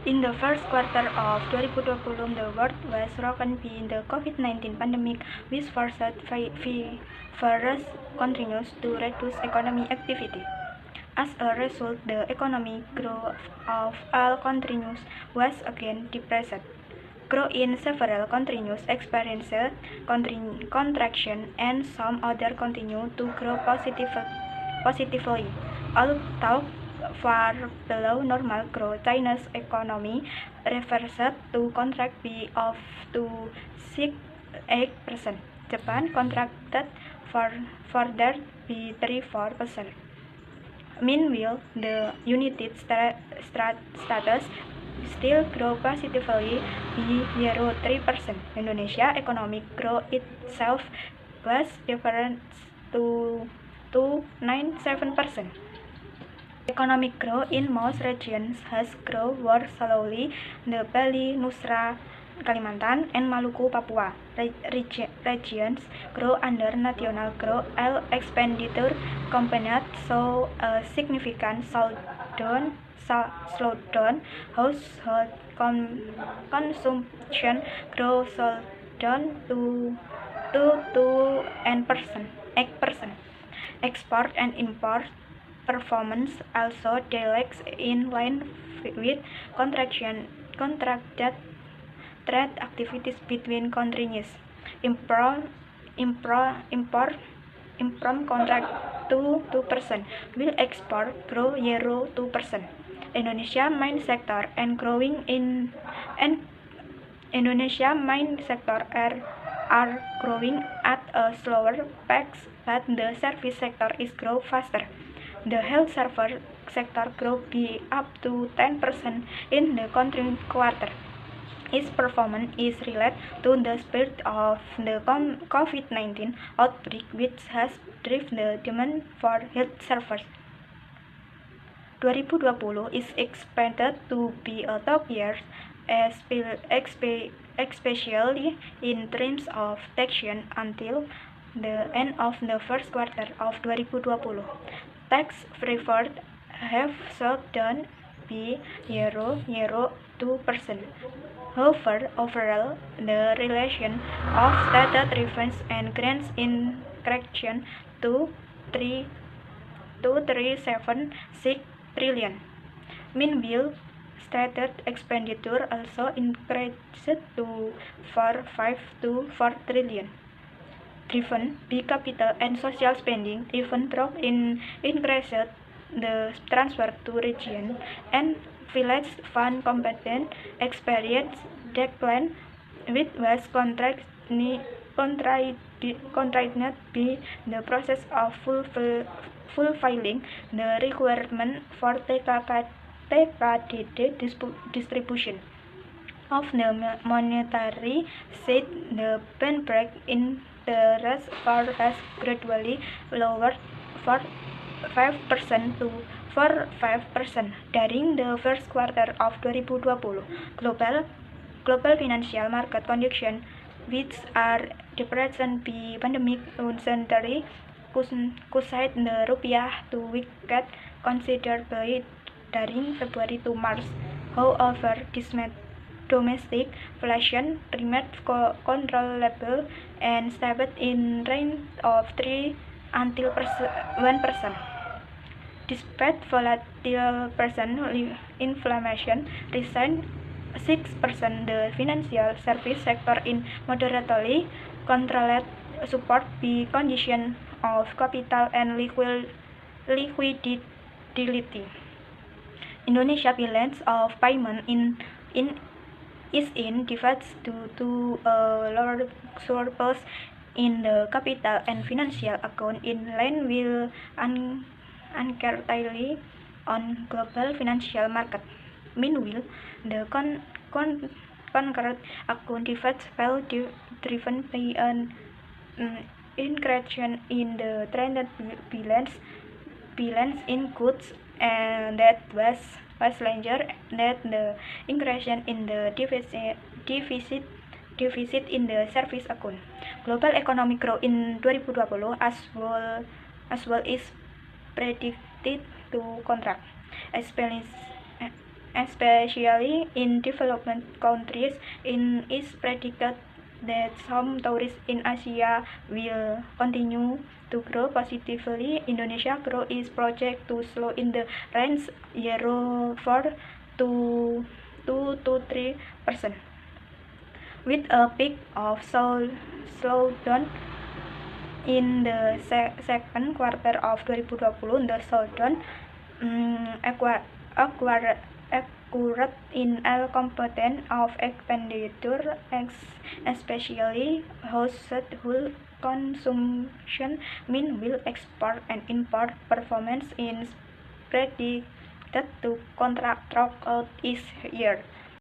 In the first quarter of 2020, the world was rocked by the COVID-19 pandemic, which forced various countries to reduce economic activity. As a result, the economic growth of all countries was again depressed. Growth in several countries experienced contraction, and some others continued to grow positively. Although far below normal growth, China's economy reversed to contract by up to 6.8%. Japan contracted further by 3.4%. Meanwhile, the United States still grew positively by 0.3%. Indonesia economic growth itself was different to 2.97%. Economic growth in most regions has grown more slowly. The Bali, Nusra, Kalimantan, and Maluku, Papua regions grow under national growth. All expenditure components saw a significant slowdown. Household consumption growth slowed down to 8%. Export and import performance also declined in line with contracted trade activities between countries. Import contract to 2%, while export grew 2%. Indonesia main sector and growing in Indonesia main sector are growing at a slower pace, but the service sector is growing faster. The health service sector grew by up to 10% in the current quarter. Its performance is related to the spread of the COVID-19 outbreak, which has driven the demand for health services. 2020 is expected to be a tough year, especially in terms of taxation until the end of the first quarter of 2020. Tax refunds have slowed down by 0.2%. However, overall, the relation of stated refunds and grants in correction to 3.76 trillion. Meanwhile, stated expenditure also increased to 4.54 trillion. Driven by capital and social spending, even though increased the transfer to region and village fund competent experience decline, which was contracted by the process of fulfilling the requirement for TKDD distribution of the monetary side. The benchmark interest rate has gradually lowered from 5% to 4.5% during the first quarter of 2020. Global financial market conditions, which are depressed by pandemic uncertainty, caused the rupiah to weaken considerably during February to March. However, domestic inflation remained controllable and stable in range of 3 until 1%. Despite volatile inflation risen 6%, the financial service sector is moderately controlled, supported by conditions of capital and liquidity. Indonesia balance of payment is in deficit due to a lower surplus in the capital and financial account, in line with uncertainty on global financial market. Meanwhile, the current account deficit fell driven by an increase in the trade balance in goods, and that was larger than the increase in the deficit in the service account. Global economic growth in 2020 as well is predicted to contract, especially in developing countries. It is predicted that some tourists in Asia will continue to grow positively. Indonesia growth is projected to slow in the range 0.4 to 2 to 3%, with a peak of slowdown in the second quarter of 2020. The slowdown accurate in all components of expenditure, especially household consumption. Meanwhile, export and import performance is predicted to contract throughout this year.